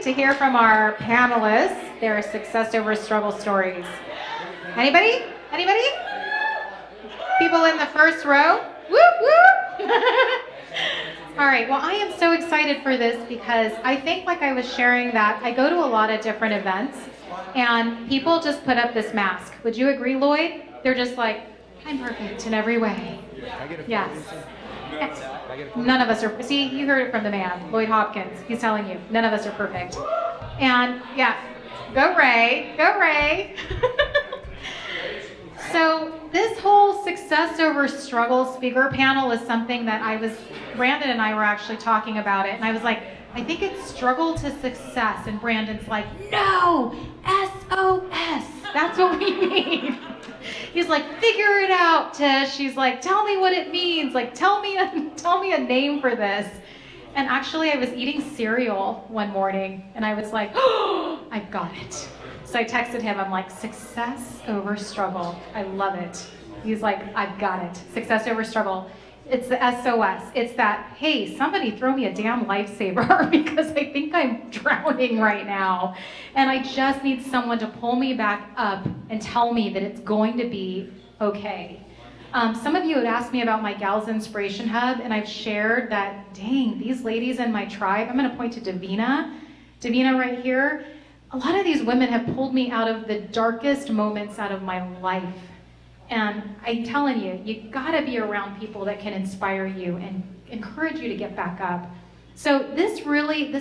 to hear from our panelists, their success over struggle stories. Anybody? Anybody? People in the first row? Whoop, whoop! All right, well, I am so excited for this because I think, like I was sharing, that I go to a lot of different events and people just put up this mask. Would you agree, Lloyd? They're just like, I'm perfect in every way. Yes. None of us are. See, you heard it from the man, Lloyd Hopkins. He's telling you, none of us are perfect. And yeah, go Ray, go Ray. So this whole success over struggle speaker panel is something that Brandon and I were actually talking about it, and I was like, I think it's struggle to success, and Brandon's like, no, SOS, that's what we need. He's like, figure it out, Tish. He's like, tell me what it means. Like, tell me a name for this. And actually, I was eating cereal one morning, and I was like, oh, I got it. So I texted him. I'm like, success over struggle. I love it. He's like, I've got it. Success over struggle. It's the SOS. It's that, hey, somebody throw me a damn lifesaver because I think I'm drowning right now. And I just need someone to pull me back up and tell me that it's going to be okay. Some of you had asked me about my Gals Inspiration Hub, and I've shared that, dang, these ladies in my tribe, I'm going to point to Davina right here. A lot of these women have pulled me out of the darkest moments out of my life. And I'm telling you, you gotta be around people that can inspire you and encourage you to get back up. So this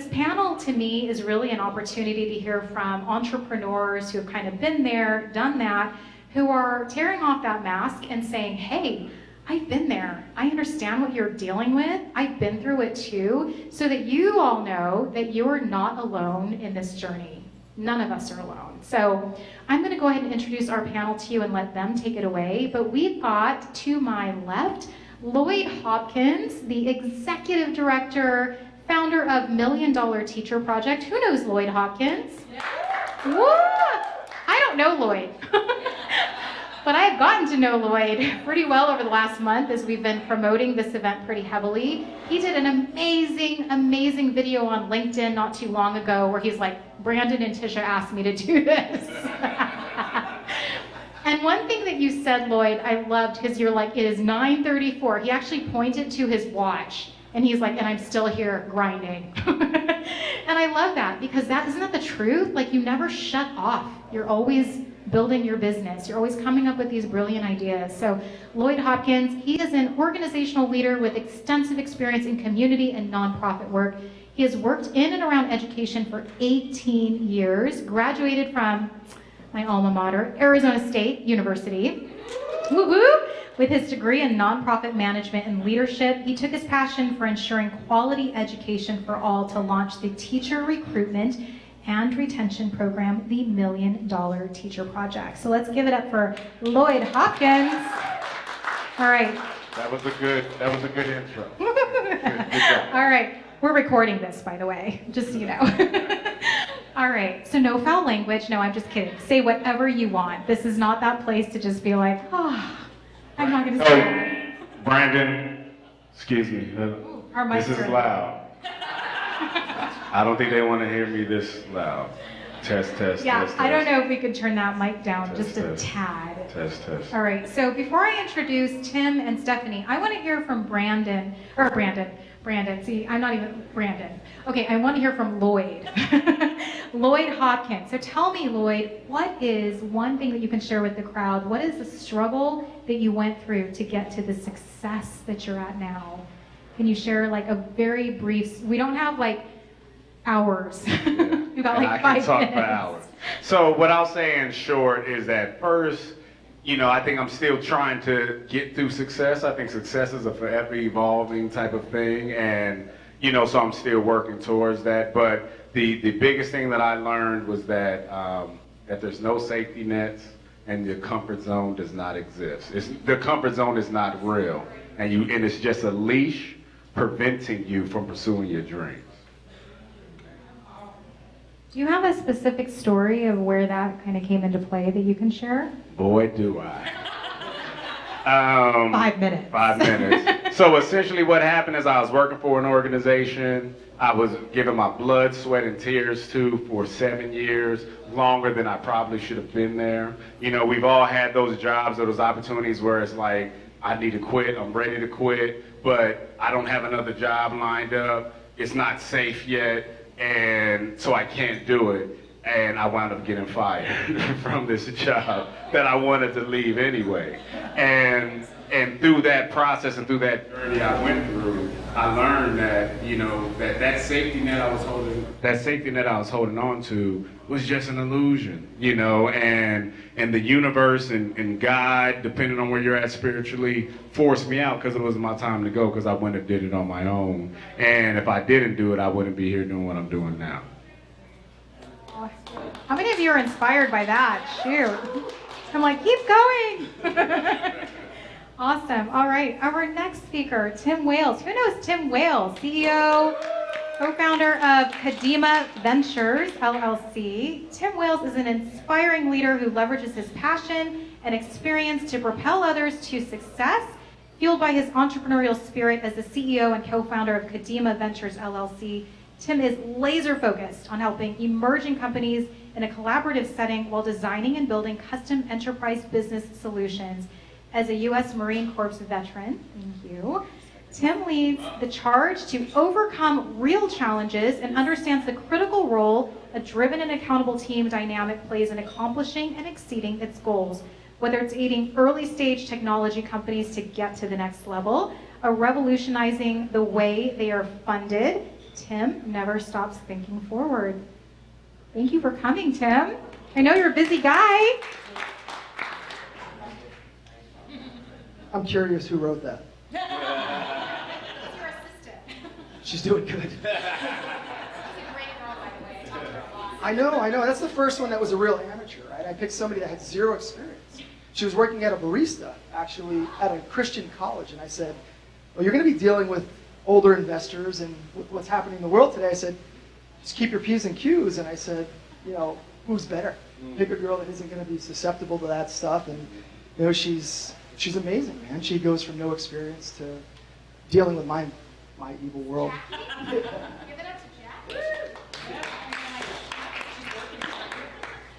panel to me is really an opportunity to hear from entrepreneurs who have kind of been there, done that, who are tearing off that mask and saying, hey, I've been there. I understand what you're dealing with. I've been through it too, so that you all know that you're not alone in this journey. None of us are alone. So I'm going to go ahead and introduce our panel to you and let them take it away. But we've got, to my left, Lloyd Hopkins, the executive director, founder of $1 Million Teacher Project. Who knows Lloyd Hopkins? Woo! I don't know Lloyd. But I have gotten to know Lloyd pretty well over the last month as we've been promoting this event pretty heavily. He did an amazing, amazing video on LinkedIn not too long ago where he's like, Brandon and Tisha asked me to do this. And one thing that you said, Lloyd, I loved, because you're like, it is 9:34. He actually pointed to his watch, and he's like, and I'm still here grinding. And I love that, because isn't that the truth? Like, you never shut off. You're always building your business. You're always coming up with these brilliant ideas. So Lloyd Hopkins, he is an organizational leader with extensive experience in community and nonprofit work. He has worked in and around education for 18 years, graduated from my alma mater, Arizona State University, woo-woo, with his degree in nonprofit management and leadership. He took his passion for ensuring quality education for all to launch the teacher recruitment and retention program, the $1 Million Teacher Project. So let's give it up for Lloyd Hopkins. All right. That was a good intro. Good job. All right. We're recording this, by the way, just so you know. All right. So no foul language. No, I'm just kidding. Say whatever you want. This is not that place to just be like, oh, I'm not going to say that. Brandon, excuse me. This is loud. I don't think they want to hear me this loud. Test. Yeah, test. I don't know if we could turn that mic down Test, just a test. tad. Test. All right, so before I introduce Tim and Stephanie, I want to hear from Brandon. See, I'm not even Brandon. Okay, I want to hear from Lloyd. Lloyd Hopkins. So tell me, Lloyd, what is one thing that you can share with the crowd? What is the struggle that you went through to get to the success that you're at now? Can you share like a very brief, we don't have like hours. Yeah. We've got And like 5 I can talk minutes. for hours. So what I'll say in short is that first, I think I'm still trying to get through success. I think success is a forever evolving type of thing, and so I'm still working towards that. But the biggest thing that I learned was that that there's no safety nets, and your comfort zone does not exist. The comfort zone is not real, and it's just a leash preventing you from pursuing your dreams. Do you have a specific story of where that kind of came into play that you can share? Boy, do I. 5 minutes. 5 minutes. So essentially what happened is I was working for an organization I was giving my blood, sweat, and tears to for 7 years, longer than I probably should have been there. You know, we've all had those jobs or those opportunities where it's like, I need to quit, I'm ready to quit, but I don't have another job lined up, it's not safe yet, and so I can't do it. And I wound up getting fired from this job that I wanted to leave anyway. And through that process and through that journey I went through, I learned that, you know, that safety net I was holding on to was just an illusion, you know, and the universe and God, depending on where you're at spiritually, forced me out because it was my time to go, because I wouldn't have did it on my own. And if I didn't do it, I wouldn't be here doing what I'm doing now. How many of you are inspired by that? Shoot. I'm like, keep going. Awesome. All right. Our next speaker, Tim Wales. Who knows Tim Wales? CEO, co-founder of Kadima.Ventures, LLC. Tim Wales is an inspiring leader who leverages his passion and experience to propel others to success, fueled by his entrepreneurial spirit as the CEO and co-founder of Kadima.Ventures, LLC. Tim is laser focused on helping emerging companies in a collaborative setting while designing and building custom enterprise business solutions. As a U.S. Marine Corps veteran, thank you, Tim leads the charge to overcome real challenges and understands the critical role a driven and accountable team dynamic plays in accomplishing and exceeding its goals. Whether it's aiding early stage technology companies to get to the next level, or revolutionizing the way they are funded, Tim never stops thinking forward. Thank you for coming, Tim. I know you're a busy guy. I'm curious who wrote that. It's your assistant. She's doing good. She's a great girl, by the way. I talked to her a lot. I know. That's the first one that was a real amateur, right? I picked somebody that had zero experience. She was working at a barista, actually, at a Christian college, and I said, well, you're going to be dealing with older investors and what's happening in the world today. I said, just keep your P's and Q's. And I said, you know, who's better? Pick a girl that isn't going to be susceptible to that stuff. And, you know, she's amazing, man. She goes from no experience to dealing with my evil world. Give it up to Jackie.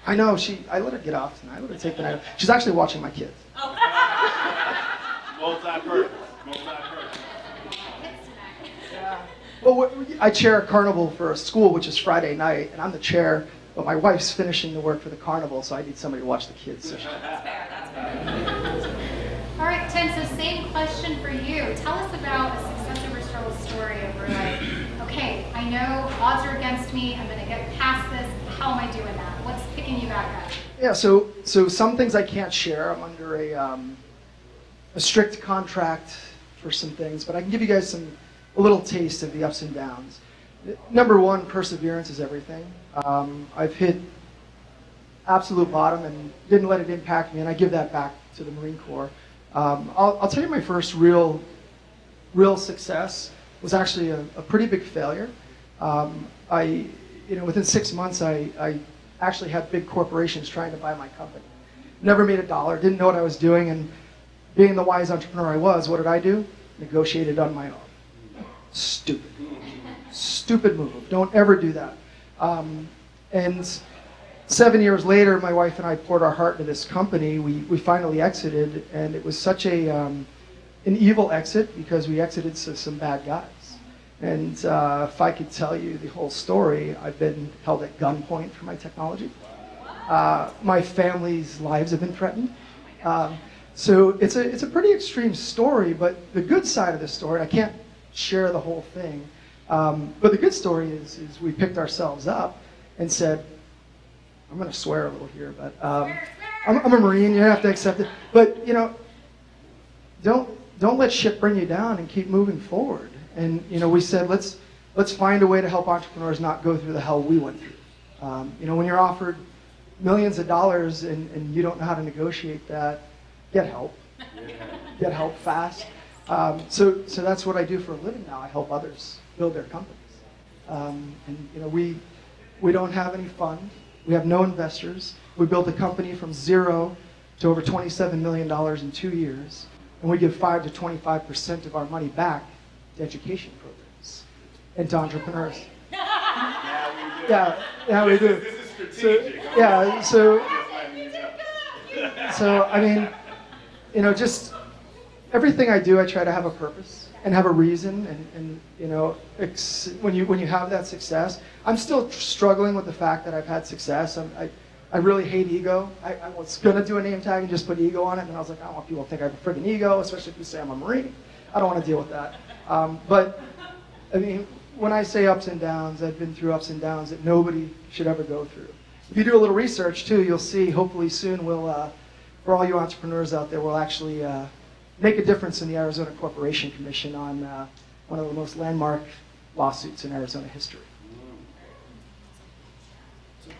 I know, I let her get off tonight. I let her take the night off. She's actually watching my kids. Multi-purpose. Well, I chair a carnival for a school, which is Friday night, and I'm the chair, but my wife's finishing the work for the carnival, so I need somebody to watch the kids. So That's fair. All right, Tim, so same question for you. Tell us about a success over struggle story of where, like, okay, I know odds are against me, I'm going to get past this. How am I doing that? What's picking you back up? yeah, so some things I can't share. I'm under a strict contract for some things, but I can give you guys a little taste of the ups and downs. Number one, perseverance is everything. I've hit absolute bottom and didn't let it impact me, and I give that back to the Marine Corps. I'll tell you my first real success was actually a pretty big failure. Within 6 months, I actually had big corporations trying to buy my company. Never made a dollar, didn't know what I was doing, and being the wise entrepreneur I was, what did I do? Negotiated on my own. Stupid move. Don't ever do that. And 7 years later, my wife and I poured our heart into this company. We finally exited, and it was such an evil exit because we exited some bad guys. And if I could tell you the whole story, I've been held at gunpoint for my technology. My family's lives have been threatened. So it's a pretty extreme story, but the good side of the story, I can't share the whole thing, but the good story is we picked ourselves up and said, I'm going to swear a little here, but I'm a Marine, you have to accept it. But, you know, don't let shit bring you down and keep moving forward. And, you know, we said, let's find a way to help entrepreneurs not go through the hell we went through. When you're offered millions of dollars and you don't know how to negotiate that, get help. Get help fast. So that's what I do for a living now. I help others build their companies. We don't have any fund. We have no investors. We built a company from zero to over $27 million in 2 years. and we give 5 to 25% of our money back to education programs and to entrepreneurs. Yeah, we do. This is strategic. So I mean, just everything I do, I try to have a purpose and have a reason, and when you have that success, I'm still struggling with the fact that I've had success. I really hate ego. I was gonna do a name tag and just put ego on it, and I was like, I don't want people to think I have a friggin' ego, especially if you say I'm a Marine. I don't want to deal with that. But I mean, when I say ups and downs, I've been through ups and downs that nobody should ever go through. If you do a little research too, you'll see. Hopefully soon we'll, for all you entrepreneurs out there, we'll actually make a difference in the Arizona Corporation Commission on one of the most landmark lawsuits in Arizona history. So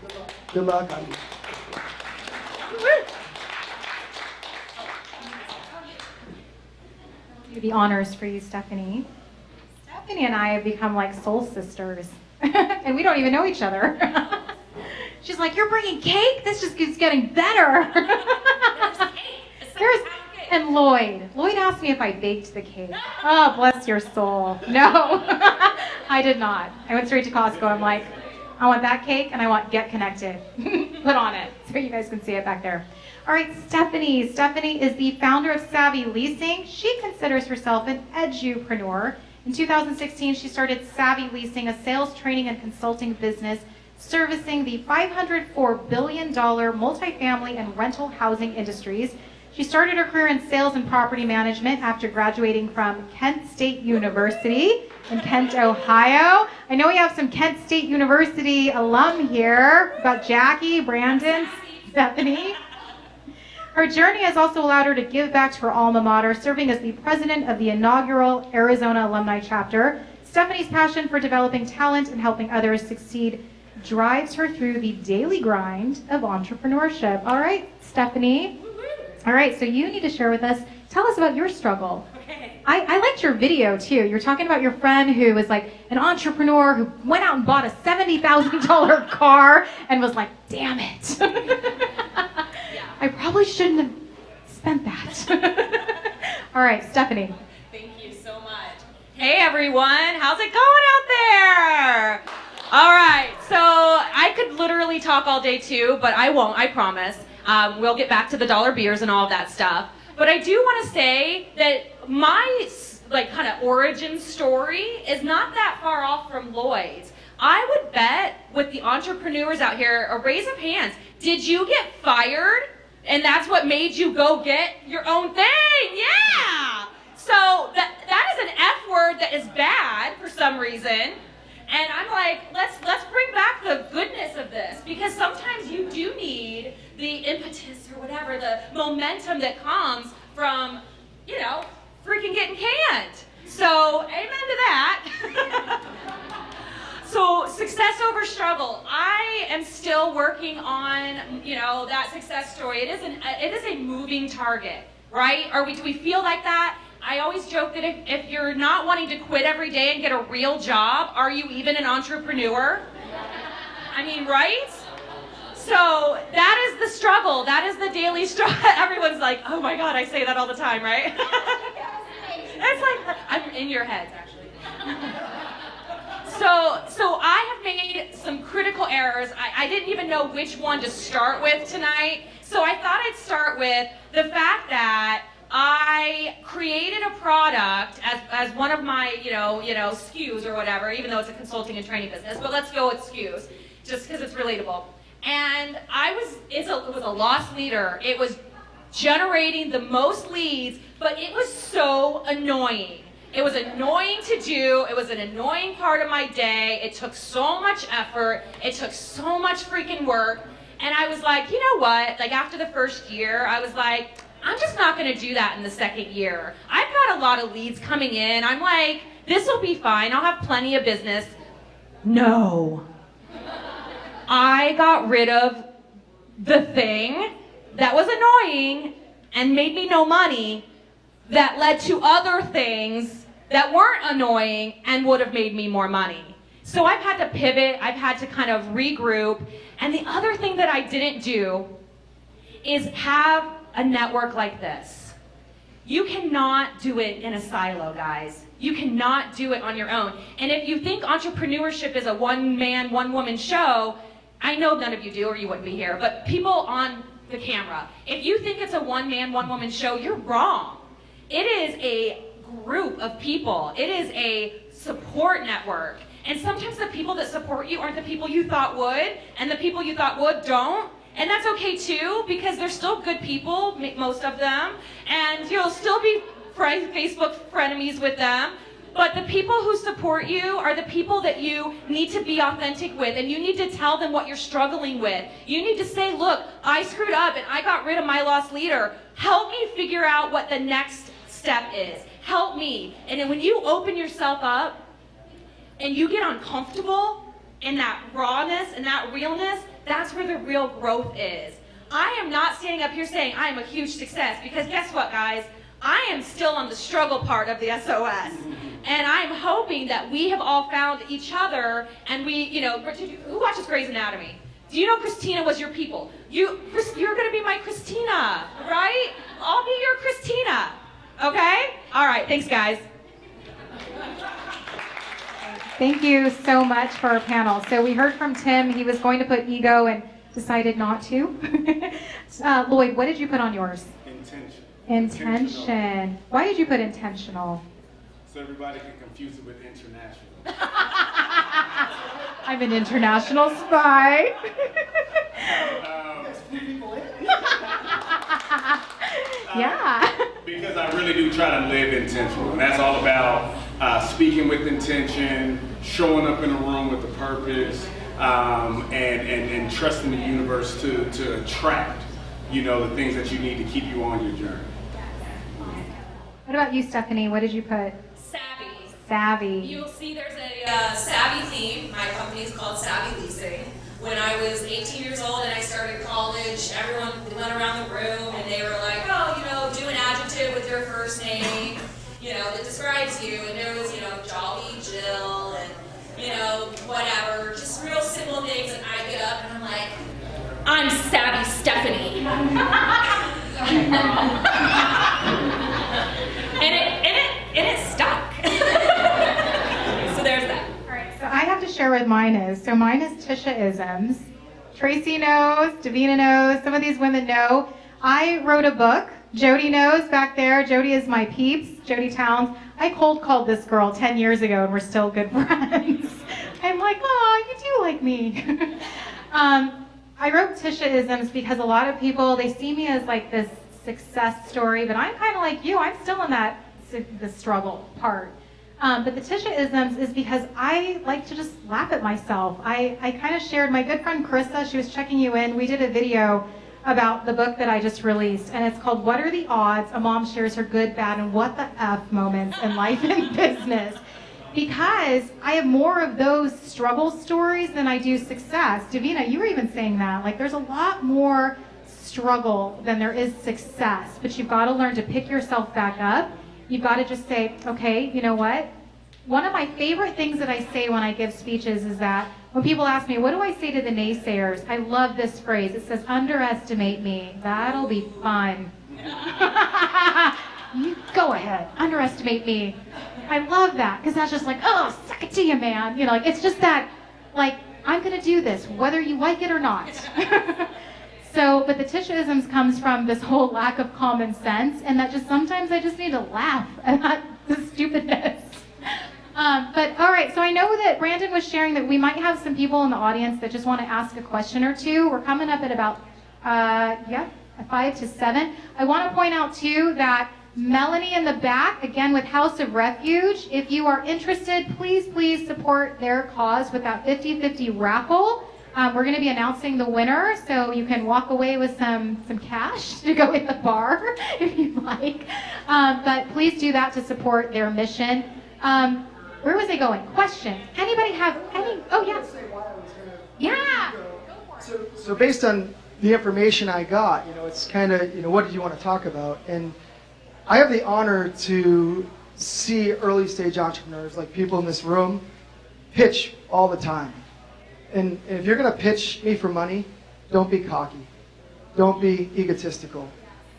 good luck. Do the honors for you, Stephanie. Stephanie and I have become like soul sisters, and we don't even know each other. She's like, "You're bringing cake? This just keeps getting better." And Lloyd asked me if I baked the cake. Oh, bless your soul. No, I did not. I went straight to Costco. I'm like, I want that cake, and I want Get Connected put on it, so you guys can see it back there. All right, Stephanie. Stephanie is the founder of Savvy Leasing. She considers herself an edupreneur. In 2016, she started Savvy Leasing, a sales, training, and consulting business servicing the $504 billion multifamily and rental housing industries. She started her career in sales and property management after graduating from Kent State University in Kent, Ohio. I know we have some Kent State University alum here. We've got Jackie, Brandon, Stephanie. Her journey has also allowed her to give back to her alma mater, serving as the president of the inaugural Arizona Alumni Chapter. Stephanie's passion for developing talent and helping others succeed drives her through the daily grind of entrepreneurship. All right, Stephanie. All right, so you need to share with us, tell us about your struggle. Okay. I liked your video too. You're talking about your friend who was like an entrepreneur who went out and bought a $70,000 car and was like, damn it. I probably shouldn't have spent that. All right, Stephanie. Thank you so much. Hey everyone, how's it going out there? All right, so I could literally talk all day too, but I won't, I promise. We'll get back to the dollar beers and all of that stuff. But I do want to say that my kind of origin story is not that far off from Lloyd's. I would bet with the entrepreneurs out here, a raise of hands, did you get fired? And that's what made you go get your own thing? Yeah! So that is an F word that is bad for some reason. And I'm like, let's bring back the goodness of this, because sometimes you do need the impetus or whatever, the momentum that comes from, freaking getting canned. So amen to that. So success over struggle. I am still working on, that success story. It is a moving target, right? Do we feel like that? I always joke that if you're not wanting to quit every day and get a real job, are you even an entrepreneur? I mean, right? So that is the struggle. That is the daily struggle. Everyone's like, oh my God, I say that all the time, right? It's like, I'm in your heads, actually. So I have made some critical errors. I didn't even know which one to start with tonight. So I thought I'd start with the fact that I created a product as one of my, SKUs or whatever, even though it's a consulting and training business, but let's go with SKUs, just because it's relatable. And it was a loss leader. It was generating the most leads, but it was so annoying. It was annoying to do. It was an annoying part of my day. It took so much effort. It took so much freaking work. And I was like, you know what? After the first year, I was like, I'm just not going to do that in the second year. I've got a lot of leads coming in. I'm like, this will be fine. I'll have plenty of business. No. I got rid of the thing that was annoying and made me no money that led to other things that weren't annoying and would have made me more money. So I've had to pivot. I've had to kind of regroup. And the other thing that I didn't do is have a network like this. You cannot do it in a silo, guys. You cannot do it on your own. And if you think entrepreneurship is a one-man, one-woman show, I know none of you do or you wouldn't be here, but people on the camera, if you think it's a one-man, one-woman show, you're wrong. It is a group of people. It is a support network. And sometimes the people that support you aren't the people you thought would, and the people you thought would don't. And that's okay too, because they're still good people, most of them, and you'll still be Facebook frenemies with them. But the people who support you are the people that you need to be authentic with, and you need to tell them what you're struggling with. You need to say, look, I screwed up and I got rid of my lost leader. Help me figure out what the next step is. Help me. And then when you open yourself up and you get uncomfortable in that rawness and that realness, that's where the real growth is. I am not standing up here saying I am a huge success, because guess what, guys? I am still on the struggle part of the SOS. And I'm hoping that we have all found each other, and we, who watches Grey's Anatomy? Do you know Christina was your people? You're gonna be my Christina, right? I'll be your Christina, okay? All right, thanks guys. Thank you so much for our panel. So we heard from Tim, he was going to put ego and decided not to. Lloyd, what did you put on yours? Intention. Why did you put intentional? So everybody can confuse it with international. I'm an international spy. Yeah. Because I really do try to live intentional, and that's all about speaking with intention, showing up in a room with a purpose, and trusting the universe to attract, the things that you need to keep you on your journey. What about you, Stephanie? What did you put? Savvy. Savvy. You'll see there's a savvy theme. My company is called Savvy Leasing. When I was 18 years old and I started college, everyone went around the room and they were like, do an adjective with your first name, that describes you. And there was, Jolly Jill and, whatever, just real simple things. And I get up and I'm like, I'm Savvy Stephanie. and it stuck. So there's that. All right, so I have to share what mine is. So mine is Tisha-isms. Tracy knows, Davina knows, some of these women know. I wrote a book. Jody knows back there. Jody is my peeps, Jody Towns. I cold called this girl 10 years ago and we're still good friends. I'm like, oh, you do like me. I wrote Tisha-isms because a lot of people, they see me as like this success story, but I'm kind of like you. I'm still in the struggle part. But the Tisha-isms is because I like to just laugh at myself. I kind of shared, my good friend Carissa, she was checking you in. We did a video about the book that I just released, and it's called What Are the Odds? A Mom Shares Her Good, Bad, and What the F Moments in Life and Business. Because I have more of those struggle stories than I do success. Davina, you were even saying that. Like, there's a lot more struggle than there is success, but you've got to learn to pick yourself back up. You've got to just say, okay, you know what? One of my favorite things that I say when I give speeches is that when people ask me, what do I say to the naysayers? I love this phrase. It says, underestimate me. That'll be fun. You go ahead, underestimate me. I love that, because that's just like, oh, suck it to you, man. It's just that, like, I'm going to do this, whether you like it or not. So, but the Tisha-isms comes from this whole lack of common sense, and that just sometimes I just need to laugh at the stupidness. But all right, so I know that Brandon was sharing that we might have some people in the audience that just want to ask a question or two. We're coming up at about 5 to 7. I want to point out too that Melanie in the back, again with House of Refuge, if you are interested, please support their cause with that 50-50 raffle. We're going to be announcing the winner, so you can walk away with some cash to go at the bar if you like. But please do that to support their mission. Where was I going? Question. Anybody have any? Oh, yeah. Yeah. So based on the information I got, it's kind of, what did you want to talk about? And I have the honor to see early stage entrepreneurs, like people in this room, pitch all the time. And if you're going to pitch me for money, don't be cocky. Don't be egotistical.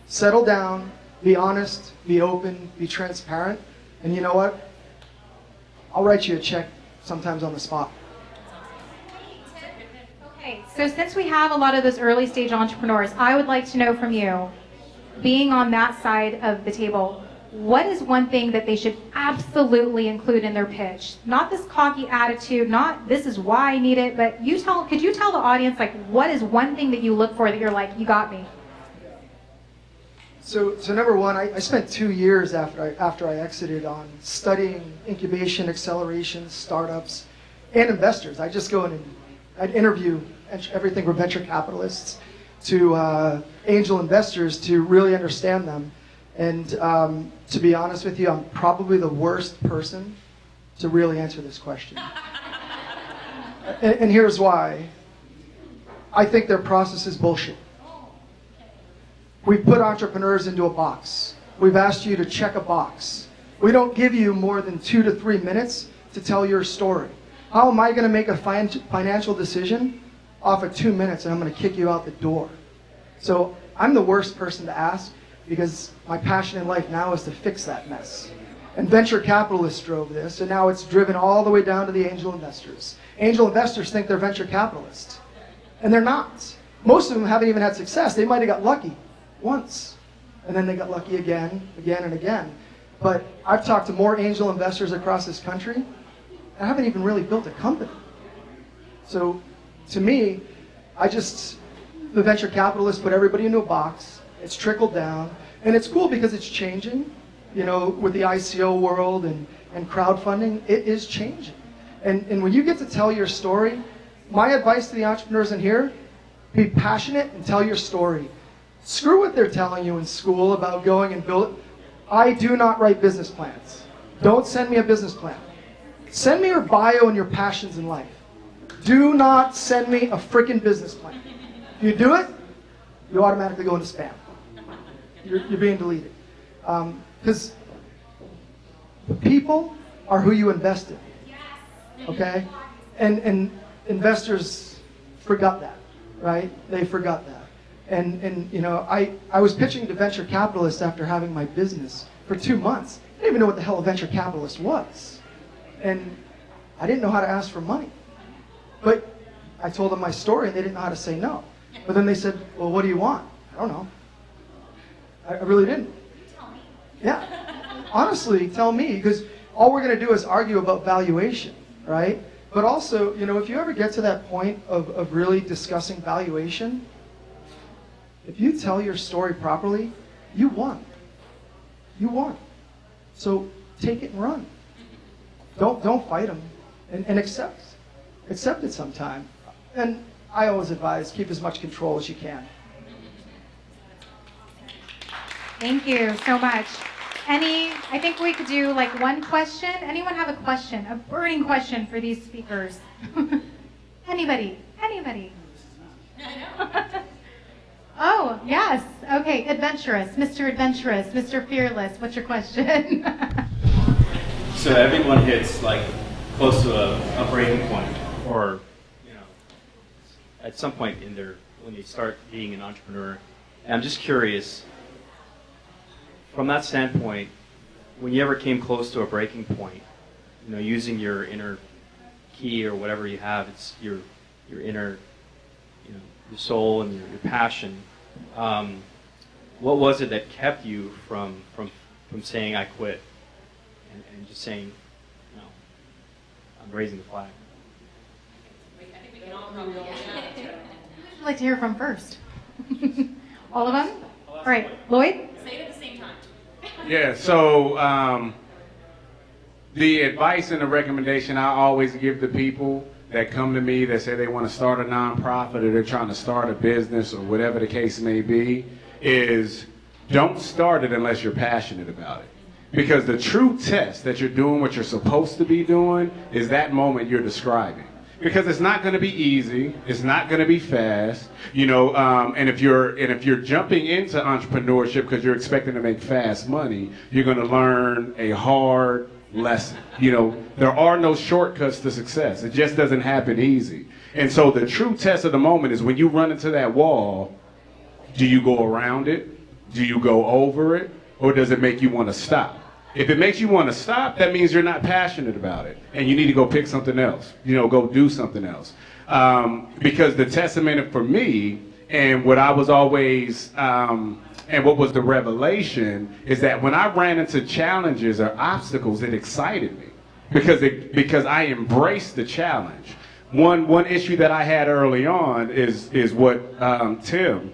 Settle down, Be honest, be open, be transparent, and you know what? I'll write you a check sometimes on the spot. Okay, so since we have a lot of those early stage entrepreneurs, I would like to know from you, being on that side of the table, what is one thing that they should absolutely include in their pitch? Not this cocky attitude, not this is why I need it, but could you tell the audience, like, what is one thing that you look for that you're like, you got me? So number one, I spent 2 years after I exited on studying incubation, acceleration, startups, and investors. I just go in and I'd interview everything from venture capitalists to angel investors to really understand them. And to be honest with you, I'm probably the worst person to really answer this question. And here's why. I think their process is bullshit. We've put entrepreneurs into a box. We've asked you to check a box. We don't give you more than 2 to 3 minutes to tell your story. How am I going to make a financial decision off of 2 minutes and I'm going to kick you out the door? So I'm the worst person to ask because my passion in life now is to fix that mess. And venture capitalists drove this, and now it's driven all the way down to the angel investors. Angel investors think they're venture capitalists, and they're not. Most of them haven't even had success. They might have got lucky once, and then they got lucky again, and again. But I've talked to more angel investors across this country, and I haven't even really built a company. So to me, the venture capitalists put everybody into a box. It's trickled down, and it's cool because it's changing. You know, with the ICO world and crowdfunding, it is changing. And when you get to tell your story, my advice to the entrepreneurs in here, be passionate and tell your story. Screw what they're telling you in school about going and build. I do not write business plans. Don't send me a business plan. Send me your bio and your passions in life. Do not send me a freaking business plan. If you do it, you automatically go into spam. You're being deleted. Because people are who you invest in. Okay? And investors forgot that, right? They forgot that. And you know, I was pitching to venture capitalists after having my business for 2 months. I didn't even know what the hell a venture capitalist was. And I didn't know how to ask for money. But I told them my story and they didn't know how to say no. But then they said, well, what do you want? I don't know. I really didn't. Tell me. Yeah. Honestly, tell me, because all we're going to do is argue about valuation, right? But also, you know, if you ever get to that point of really discussing valuation, if you tell your story properly, you won. You won. So take it and run. Don't fight them, and accept it sometime. And I always advise, keep as much control as you can. Thank you so much. I think we could do like one question. Anyone have a question, a burning question for these speakers? Anybody? Oh, yes. Okay, adventurous, Mr. Adventurous, Mr. Fearless. What's your question? So everyone hits like close to a breaking point, or you know, at some point in their when they start being an entrepreneur. And I'm just curious, from that standpoint, when you ever came close to a breaking point, you know, using your inner key or whatever you have, it's your inner, you know, your soul and your passion. What was it that kept you from saying I quit and just saying, no, I'm raising the flag? I'd like to hear from first. All of them? All right, Lloyd? Say it at the same time. Yeah, so the advice and the recommendation I always give to people that come to me that say they want to start a nonprofit or they're trying to start a business or whatever the case may be is don't start it unless you're passionate about it. Because the true test that you're doing what you're supposed to be doing is that moment you're describing. Because it's not going to be easy, it's not going to be fast, you know. And if you're jumping into entrepreneurship because you're expecting to make fast money, you're going to learn a hard lesson. You know, there are no shortcuts to success. It just doesn't happen easy. And so the true test of the moment is when you run into that wall. Do you go around it? Do you go over it? or does it make you want to stop? If it makes you want to stop, that means you're not passionate about it, and you need to go pick something else. Go do something else. Because the testament for me, and what I was always, and what was the revelation, is that when I ran into challenges or obstacles, it excited me because I embraced the challenge. One issue that I had early on is what Tim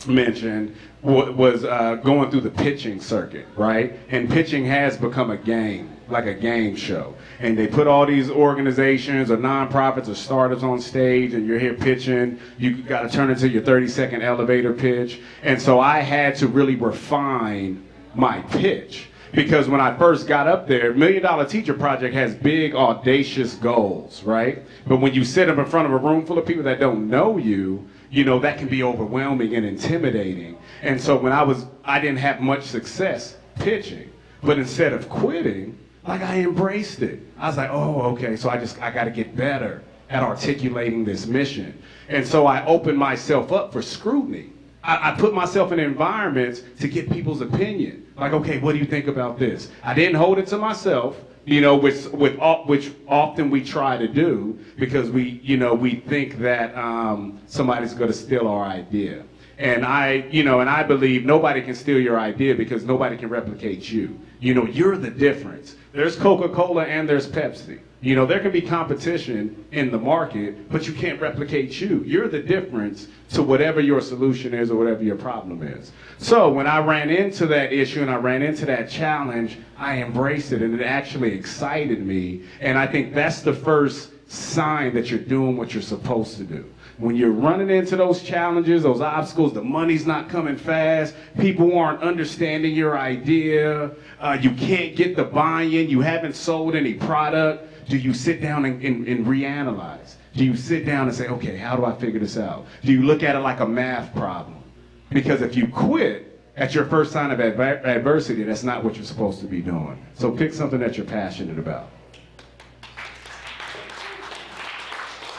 mentioned, was going through the pitching circuit, right? And pitching has become a game, like a game show. And they put all these organizations or nonprofits or startups on stage, and you're here pitching. You got to turn into your 30-second elevator pitch. And so I had to really refine my pitch. Because when I first got up there, $1 Million Teacher Project has big, audacious goals, right? But when you sit up in front of a room full of people that don't know you, that can be overwhelming and intimidating. And so when I didn't have much success pitching, but instead of quitting, I embraced it. I was like, oh, okay, so I got to get better at articulating this mission. And so I opened myself up for scrutiny. I put myself in environments to get people's opinion. Like, okay, what do you think about this? I didn't hold it to myself, which often we try to do because we think that somebody's going to steal our idea. And I believe nobody can steal your idea because nobody can replicate you. You're the difference. There's Coca-Cola and there's Pepsi. There can be competition in the market, but you can't replicate you. You're the difference to whatever your solution is or whatever your problem is. So when I ran into that issue and I ran into that challenge, I embraced it, and it actually excited me. And I think that's the first sign that you're doing what you're supposed to do. When you're running into those challenges, those obstacles, the money's not coming fast, people aren't understanding your idea, you can't get the buy-in, you haven't sold any product, do you sit down and reanalyze? Do you sit down and say, okay, how do I figure this out? Do you look at it like a math problem? Because if you quit at your first sign of adversity, that's not what you're supposed to be doing. So pick something that you're passionate about.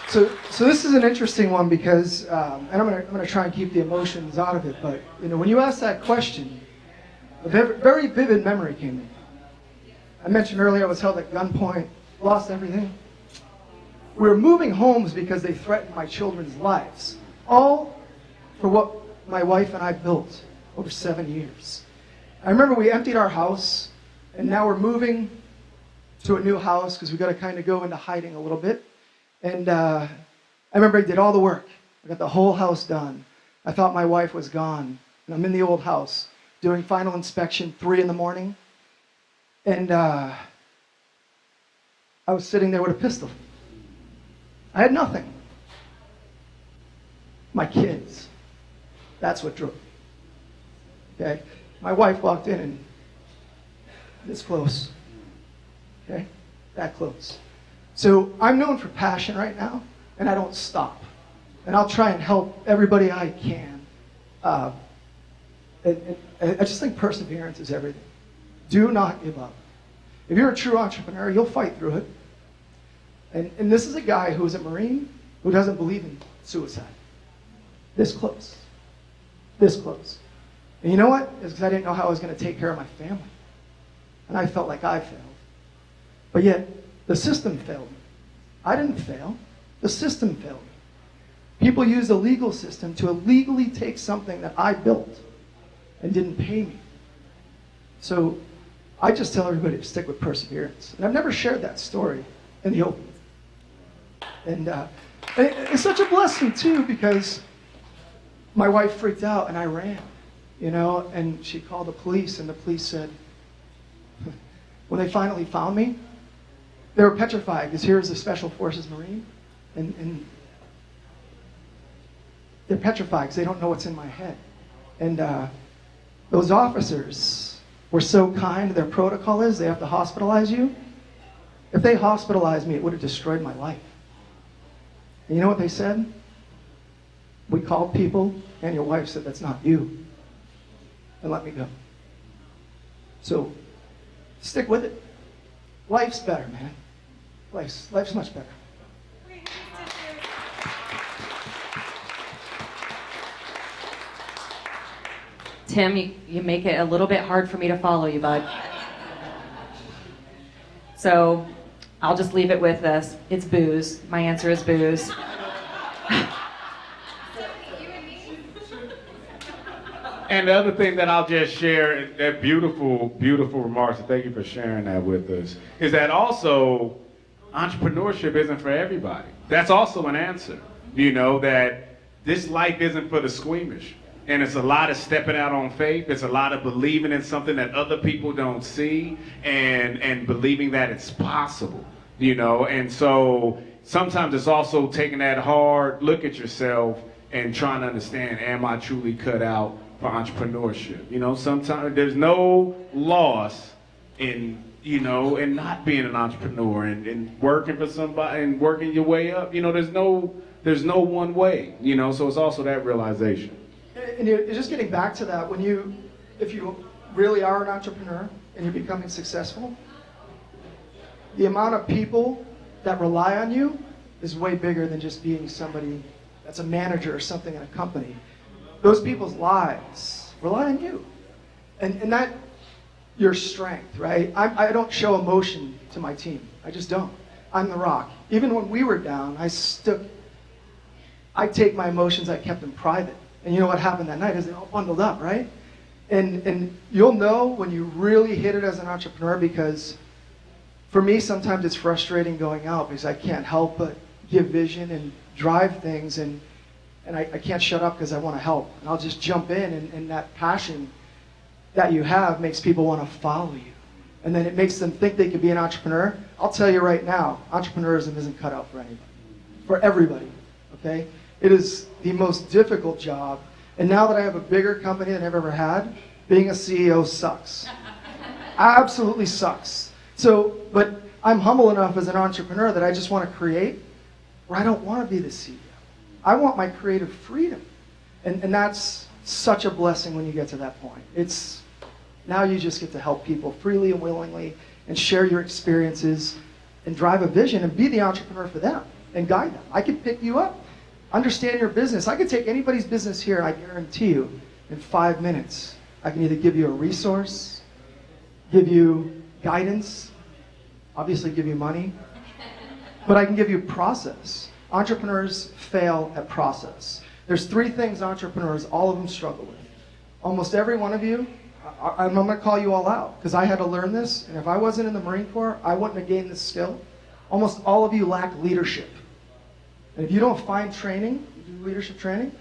So this is an interesting one because, and I'm gonna try and keep the emotions out of it. But when you asked that question, a very vivid memory came to me. I mentioned earlier I was held at gunpoint, lost everything. We were moving homes because they threatened my children's lives, all for what my wife and I built over 7 years. I remember we emptied our house, and now we're moving to a new house because we got to kind of go into hiding a little bit. And I remember I did all the work. I got the whole house done. I thought my wife was gone. And I'm in the old house doing final inspection, 3 a.m. And I was sitting there with a pistol. I had nothing. My kids. That's what drove me. Okay? My wife walked in and this close. Okay? That close. So I'm known for passion right now, and I don't stop. And I'll try and help everybody I can. And I just think perseverance is everything. Do not give up. If you're a true entrepreneur, you'll fight through it. And this is a guy who is a Marine who doesn't believe in suicide. This close. This close. And you know what? It's because I didn't know how I was going to take care of my family. And I felt like I failed. But yet, the system failed me. I didn't fail. The system failed me. People use the legal system to illegally take something that I built and didn't pay me. So I just tell everybody to stick with perseverance. And I've never shared that story in the open. And it's such a blessing, too, because my wife freaked out and I ran, and she called the police, and the police said, when they finally found me, they were petrified because here's the Special Forces Marine, and they're petrified because they don't know what's in my head. And those officers were so kind. Their protocol is they have to hospitalize you. If they hospitalized me, it would have destroyed my life. And you know what they said? We called people, and your wife said, that's not you. And let me go. So stick with it. Life's better, man. Life's much better. Tim, you make it a little bit hard for me to follow you, bud. So I'll just leave it with this. It's booze. My answer is booze. And the other thing that I'll just share, that beautiful, beautiful remarks, and thank you for sharing that with us, is that also entrepreneurship isn't for everybody. That's also an answer. You know, that this life isn't for the squeamish. And it's a lot of stepping out on faith. It's a lot of believing in something that other people don't see and believing that it's possible, you know. And so sometimes it's also taking that hard look at yourself and trying to understand, am I truly cut out for entrepreneurship? You know, sometimes there's no loss in, you know, in not being an entrepreneur and working for somebody and working your way up. You know, there's no one way, you know, so it's also that realization. And you're just getting back to that, if you really are an entrepreneur and you're becoming successful, the amount of people that rely on you is way bigger than just being somebody that's a manager or something in a company. Those people's lives rely on you. And that, your strength, right? I don't show emotion to my team. I just don't. I'm the rock. Even when we were down, I take my emotions, I kept them private. And you know what happened that night is they all bundled up, right? And you'll know when you really hit it as an entrepreneur, because for me, sometimes it's frustrating going out because I can't help but give vision and drive things, and I can't shut up because I want to help. And I'll just jump in, and that passion that you have makes people want to follow you. And then it makes them think they could be an entrepreneur. I'll tell you right now, entrepreneurism isn't cut out for anybody, for everybody, okay? It is the most difficult job. And now that I have a bigger company than I've ever had, being a CEO sucks. Absolutely sucks. So, but I'm humble enough as an entrepreneur that I just want to create where I don't want to be the CEO. I want my creative freedom. And that's such a blessing when you get to that point. It's, now you just get to help people freely and willingly and share your experiences and drive a vision and be the entrepreneur for them and guide them. I can pick you up, understand your business. I could take anybody's business here, and I guarantee you, in 5 minutes, I can either give you a resource, give you guidance, obviously give you money, but I can give you process. Entrepreneurs fail at process. There's 3 things entrepreneurs, all of them, struggle with. Almost every one of you, I'm going to call you all out because I had to learn this, and if I wasn't in the Marine Corps, I wouldn't have gained this skill. Almost all of you lack leadership. And if you don't find training, you do leadership training,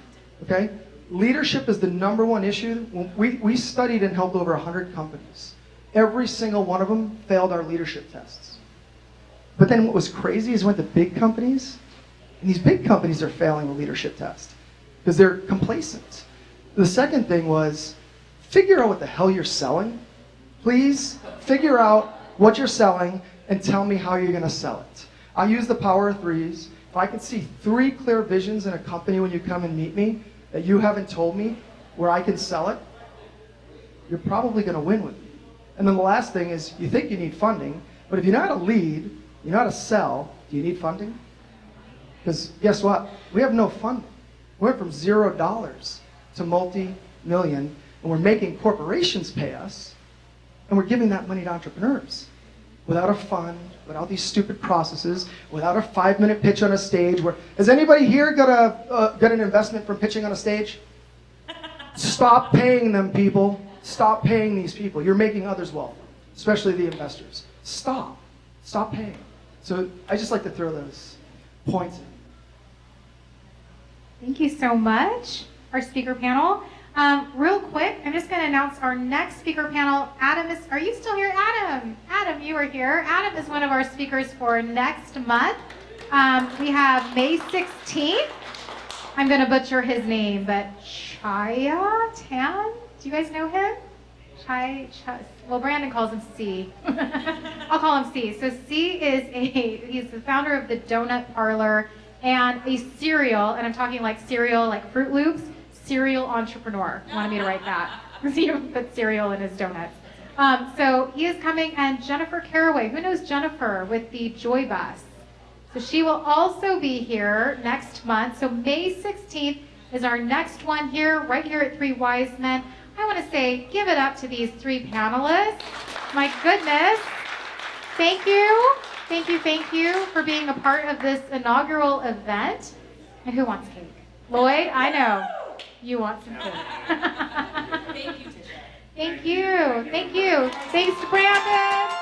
okay? Leadership is the #1 issue. We studied and helped over 100 companies. Every single one of them failed our leadership tests. But then what was crazy is went to big companies, and these big companies are failing the leadership test because they're complacent. The second thing was, figure out what the hell you're selling. Please figure out what you're selling and tell me how you're going to sell it. I use the power of 3s. If I can see 3 clear visions in a company when you come and meet me that you haven't told me where I can sell it, you're probably going to win with me. And then the last thing is, you think you need funding, but if you know how to lead, you know how to sell, do you need funding? Because guess what? We have no funding. We went from $0 to multi-million, and we're making corporations pay us, and we're giving that money to entrepreneurs. Without a fund, without these stupid processes, without a 5-minute pitch on a stage. Has anybody here got an investment from pitching on a stage? Stop paying them, people. Stop paying these people. You're making others wealthy, especially the investors. Stop paying. So I just like to throw those points in. Thank you so much, our speaker panel. Real quick, I'm just going to announce our next speaker panel. Are you still here? Adam, you are here. Adam is one of our speakers for next month. We have May 16th. I'm going to butcher his name, but Chaya Tan? Do you guys know him? Well, Brandon calls him C. I'll call him C. So C he's the founder of the Donut Parlor and a cereal, and I'm talking like cereal, like Fruit Loops, serial entrepreneur. Wanted me to write that. He put cereal in his donuts. So he is coming, and Jennifer Caraway. Who knows Jennifer with the Joy Bus? So she will also be here next month. So May 16th is our next one here, right here at 3 Wise Men. I want to say, give it up to these 3 panelists. My goodness. Thank you. Thank you, thank you for being a part of this inaugural event. And who wants cake? Lloyd, I know you want some cake. Thank you, Tisha. Thank you. Thank you. Thanks, Brandon.